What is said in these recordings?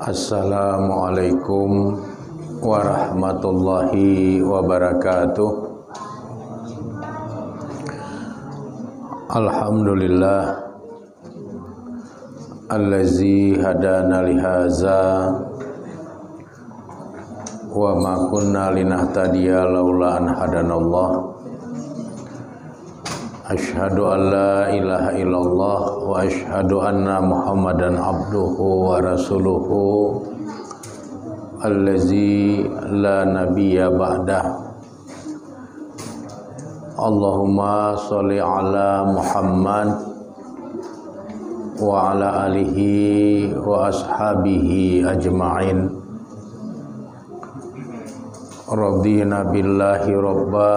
Assalamualaikum warahmatullahi wabarakatuh. Alhamdulillah allazi hadana lihaza wa ma kunna linahtadiya laula an hadanallah. Asyhadu an la ilaha illallah wa asyhadu anna Muhammadan abduhu wa rasuluhu allazi la nabiyya ba'dah. Allahumma sholli ala Muhammad wa ala alihi wa ashabihi ajma'in. Radina billahi rabba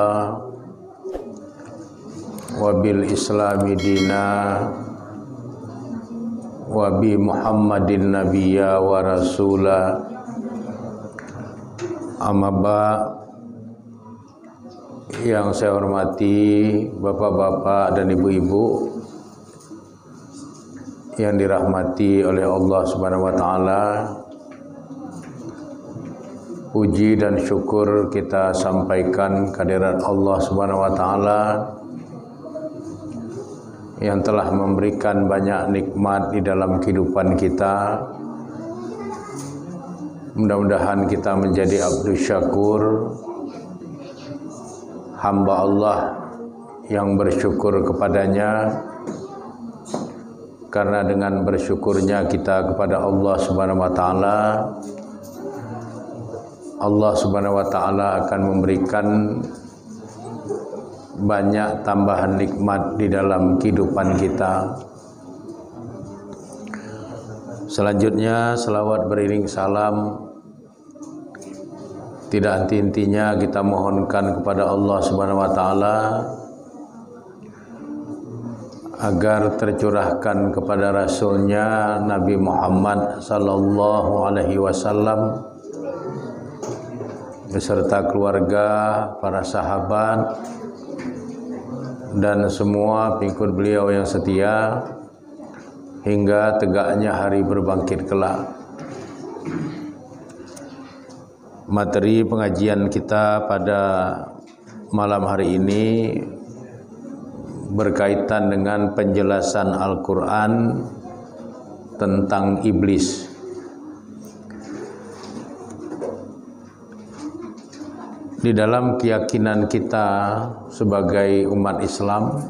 wa bil islami dina wa bi Muhammadin nabiyya wa rasula. Amma ba, yang saya hormati bapak-bapak dan ibu-ibu yang dirahmati oleh Allah Subhanahu wa taala. Puji dan syukur kita sampaikan kehadirat Allah Subhanahu wa taala yang telah memberikan banyak nikmat di dalam kehidupan kita. Mudah-mudahan kita menjadi abdus syakur, hamba Allah yang bersyukur kepadanya, karena dengan bersyukurnya kita kepada Allah Subhanahu wa taala, Allah Subhanahu wa taala akan memberikan banyak tambahan nikmat di dalam kehidupan kita. Selanjutnya selawat beriring salam tidak henti-hentinya kita mohonkan kepada Allah Subhanahu wa taala agar tercurahkan kepada Rasulnya Nabi Muhammad sallallahu alaihi wasallam beserta keluarga, para sahabat dan semua pengikut beliau yang setia hingga tegaknya hari berbangkit kelak. Materi pengajian kita pada malam hari ini berkaitan dengan penjelasan Al-Quran tentang iblis. Di dalam keyakinan kita sebagai umat Islam,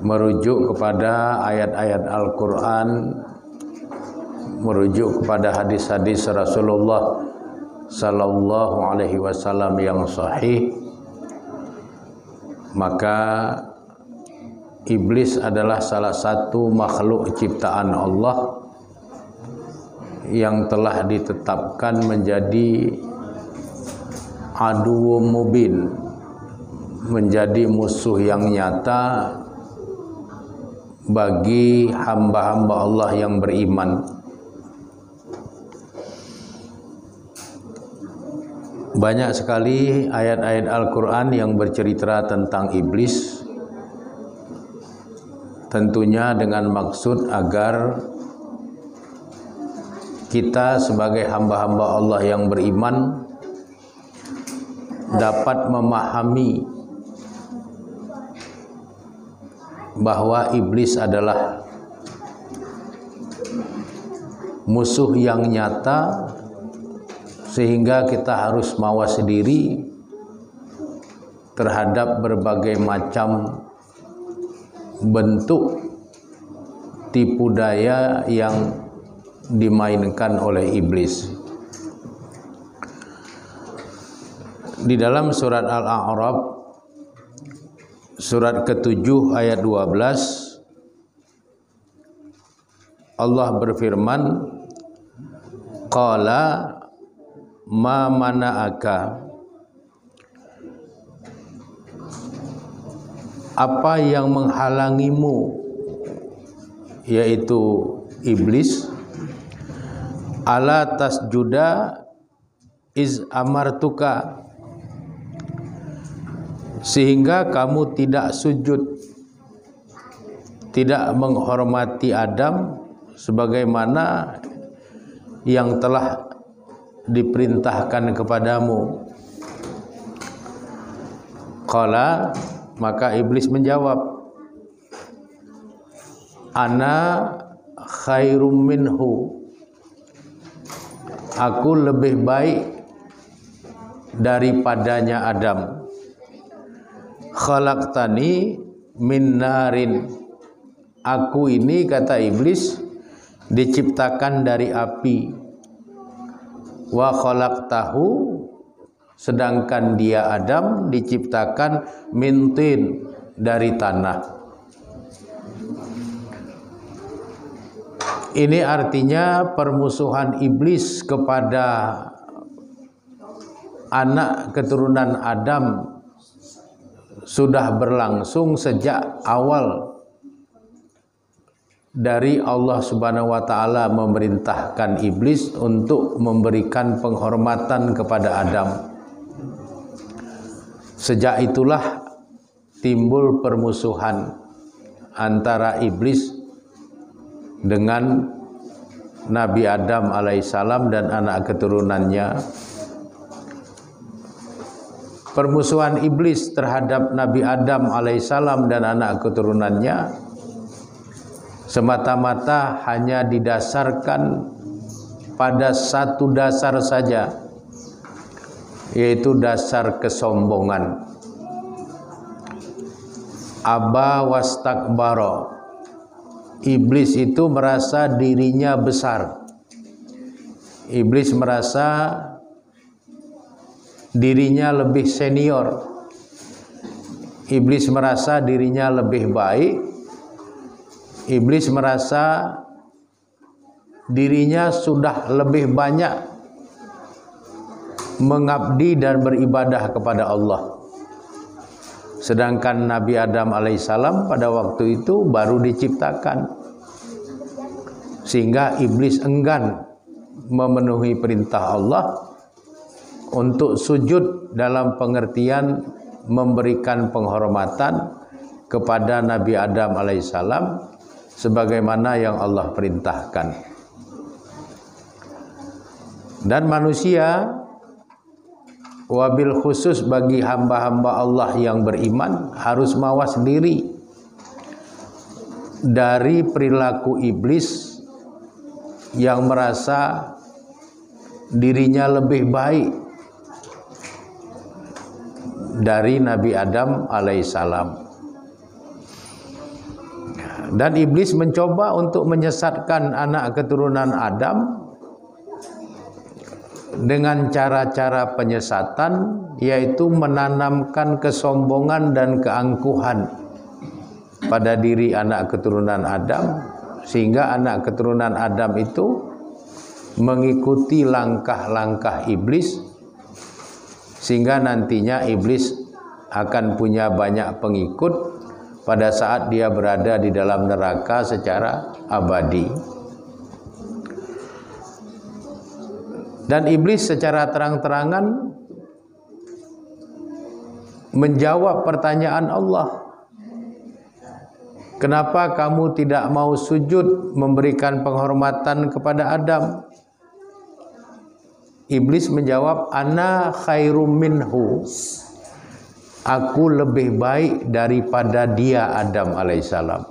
merujuk kepada ayat-ayat Al-Quran, merujuk kepada hadis-hadis Rasulullah sallallahu alaihi wasallam yang sahih, maka iblis adalah salah satu makhluk ciptaan Allah yang telah ditetapkan menjadi adu mubin, menjadi musuh yang nyata bagi hamba-hamba Allah yang beriman. Banyak sekali ayat-ayat Al-Quran yang bercerita tentang iblis, tentunya dengan maksud agar kita sebagai hamba-hamba Allah yang beriman dapat memahami bahwa iblis adalah musuh yang nyata, sehingga kita harus mawas diri terhadap berbagai macam bentuk tipu daya yang dimainkan oleh iblis. Di dalam surat Al-A'raf surat ke-7 ayat 12, Allah berfirman, qala ma mana'aka, apa yang menghalangimu, yaitu iblis, ala tasjuda iz amartuka, sehingga kamu tidak sujud, tidak menghormati Adam sebagaimana yang telah diperintahkan kepadamu. Qala, maka iblis menjawab, ana khairum minhu, aku lebih baik daripadanya Adam. Khalaqtani min narin, aku ini, kata iblis, diciptakan dari api. Wa khalaqtahu, sedangkan dia Adam diciptakan min tin, dari tanah. Ini artinya permusuhan iblis kepada anak keturunan Adam sudah berlangsung sejak awal dari Allah Subhanahu wa taala memerintahkan iblis untuk memberikan penghormatan kepada Adam. Sejak itulah timbul permusuhan antara iblis dengan Nabi Adam alaihissalam dan anak keturunannya. Permusuhan iblis terhadap Nabi Adam alaihissalam dan anak keturunannya semata-mata hanya didasarkan pada satu dasar saja, yaitu dasar kesombongan. Aba wastakbara, iblis itu merasa dirinya besar. Iblis merasa dirinya lebih senior. Iblis merasa dirinya lebih baik. Iblis merasa dirinya sudah lebih banyak mengabdi dan beribadah kepada Allah. Sedangkan Nabi Adam alaihissalam pada waktu itu baru diciptakan. Sehingga iblis enggan memenuhi perintah Allah untuk sujud dalam pengertian memberikan penghormatan kepada Nabi Adam alaihissalam sebagaimana yang Allah perintahkan. Dan manusia, wabil khusus bagi hamba-hamba Allah yang beriman, harus mawas diri dari perilaku iblis yang merasa dirinya lebih baik dari Nabi Adam alaihissalam. Dan iblis mencoba untuk menyesatkan anak keturunan Adam dengan cara-cara penyesatan, yaitu menanamkan kesombongan dan keangkuhan pada diri anak keturunan Adam, sehingga anak keturunan Adam itu mengikuti langkah-langkah iblis, sehingga nantinya iblis akan punya banyak pengikut pada saat dia berada di dalam neraka secara abadi. Dan iblis secara terang-terangan menjawab pertanyaan Allah. Kenapa kamu tidak mau sujud memberikan penghormatan kepada Adam? Iblis menjawab, ana khairum minhu, aku lebih baik daripada dia Adam alaihissalam.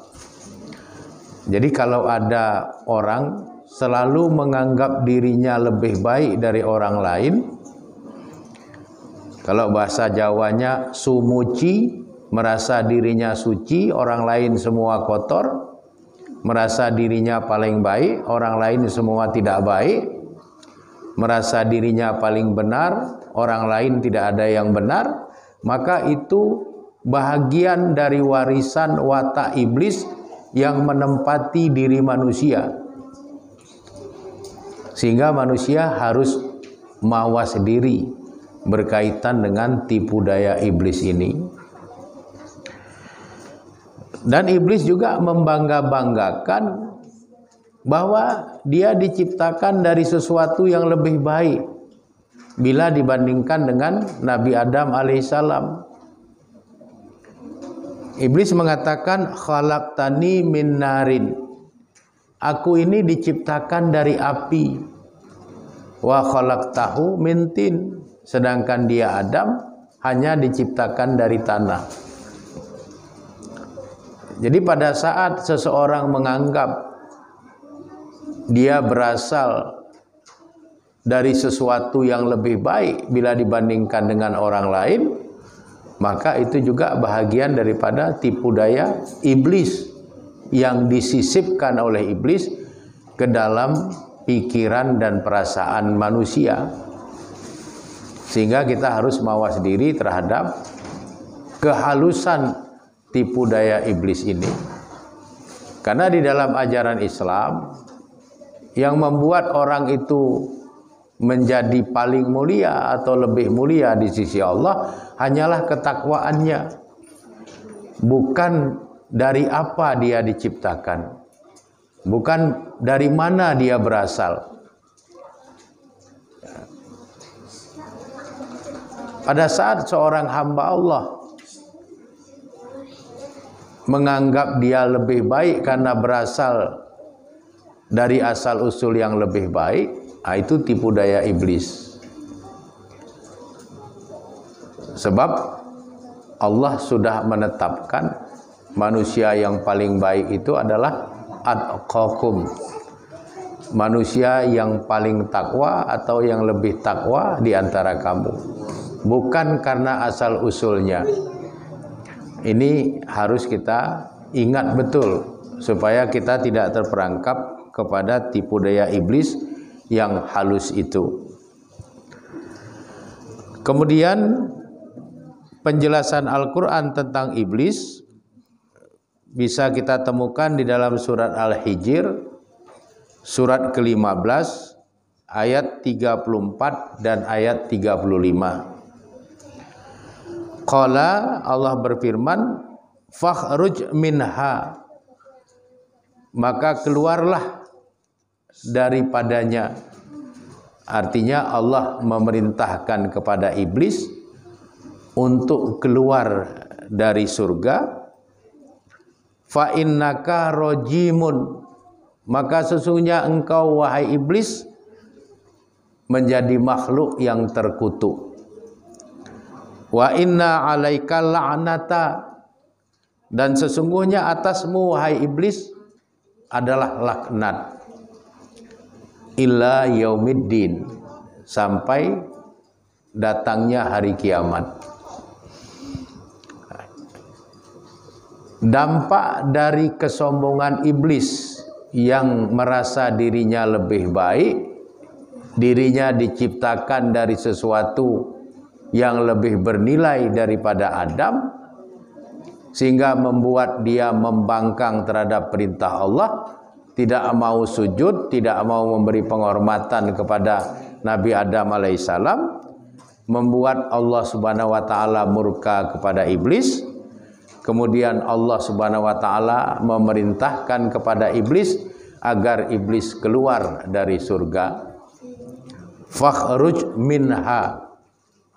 Jadi kalau ada orang selalu menganggap dirinya lebih baik dari orang lain, kalau bahasa Jawanya sumuci, merasa dirinya suci, orang lain semua kotor, merasa dirinya paling baik, orang lain semua tidak baik, merasa dirinya paling benar, orang lain tidak ada yang benar, maka itu bahagian dari warisan watak iblis yang menempati diri manusia. Sehingga manusia harus mawas diri berkaitan dengan tipu daya iblis ini. Dan iblis juga membangga-banggakan bahwa dia diciptakan dari sesuatu yang lebih baik bila dibandingkan dengan Nabi Adam alaihissalam. Iblis mengatakan, khalaqtani min narin, aku ini diciptakan dari api. Wa khalaqtahu min tin, sedangkan dia Adam hanya diciptakan dari tanah. Jadi pada saat seseorang menganggap dia berasal dari sesuatu yang lebih baik bila dibandingkan dengan orang lain, maka itu juga bahagian daripada tipu daya iblis yang disisipkan oleh iblis ke dalam pikiran dan perasaan manusia. Sehingga kita harus mawas diri terhadap kehalusan tipu daya iblis ini. Karena di dalam ajaran Islam, yang membuat orang itu menjadi paling mulia atau lebih mulia di sisi Allah hanyalah ketakwaannya, bukan dari apa dia diciptakan, bukan dari mana dia berasal. Pada saat seorang hamba Allah menganggap dia lebih baik karena berasal dari asal usul yang lebih baik, itu tipu daya iblis. Sebab Allah sudah menetapkan manusia yang paling baik itu adalah atqakum, manusia yang paling takwa atau yang lebih takwa di antara kamu, bukan karena asal usulnya. Ini harus kita ingat betul supaya kita tidak terperangkap kepada tipu daya iblis yang halus itu. Kemudian penjelasan Al-Quran tentang iblis bisa kita temukan di dalam surat Al-Hijr, surat ke-15, ayat 34 dan ayat 35. Qala, Allah berfirman, fakhruj minha, maka keluarlah daripadanya. Artinya Allah memerintahkan kepada iblis untuk keluar dari surga. Fa innaka rojimun, maka sesungguhnya engkau wahai iblis menjadi makhluk yang terkutuk. Wa inna alaika la'nata, dan sesungguhnya atasmu wahai iblis adalah laknat illa yaumiddin, sampai datangnya hari kiamat. Dampak dari kesombongan iblis yang merasa dirinya lebih baik, dirinya diciptakan dari sesuatu yang lebih bernilai daripada Adam, sehingga membuat dia membangkang terhadap perintah Allah, tidak mau sujud, tidak mau memberi penghormatan kepada Nabi Adam alaihissalam, membuat Allah subhanahu wa ta'ala murka kepada iblis. Kemudian Allah subhanahu wa ta'ala memerintahkan kepada iblis agar iblis keluar dari surga. Fakhruj minha,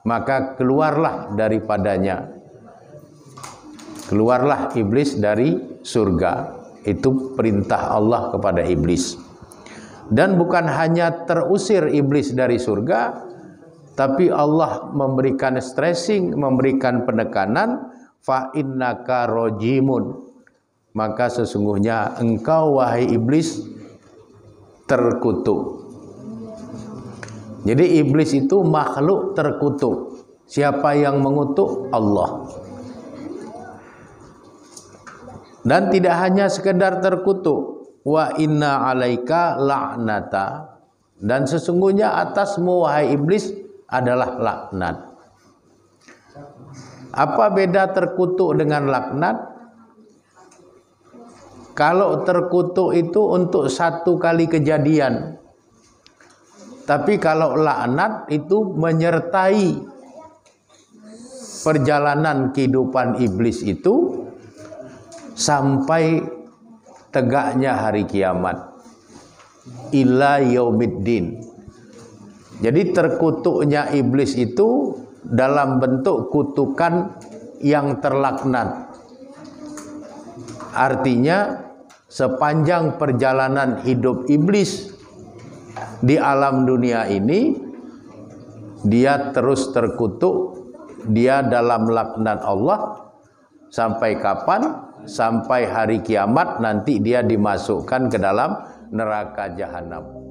maka keluarlah daripadanya. Keluarlah iblis dari surga. Itu perintah Allah kepada iblis. Dan bukan hanya terusir iblis dari surga, tapi Allah memberikan stressing, memberikan penekanan, fa innaka rojimun, maka sesungguhnya engkau wahai iblis terkutuk. Jadi iblis itu makhluk terkutuk. Siapa yang mengutuk? Allah. Dan tidak hanya sekedar terkutuk, wa inna alaika la'nata, dan sesungguhnya atasmu wahai iblis adalah laknat. Apa beda terkutuk dengan laknat? Kalau terkutuk itu untuk satu kali kejadian, tapi kalau laknat itu menyertai perjalanan kehidupan iblis itu sampai tegaknya hari kiamat, ila yaumiddin. Jadi terkutuknya iblis itu dalam bentuk kutukan yang terlaknat. Artinya sepanjang perjalanan hidup iblis di alam dunia ini, dia terus terkutuk, dia dalam laknat Allah. Sampai kapan? Sampai hari kiamat nanti dia dimasukkan ke dalam neraka jahanam.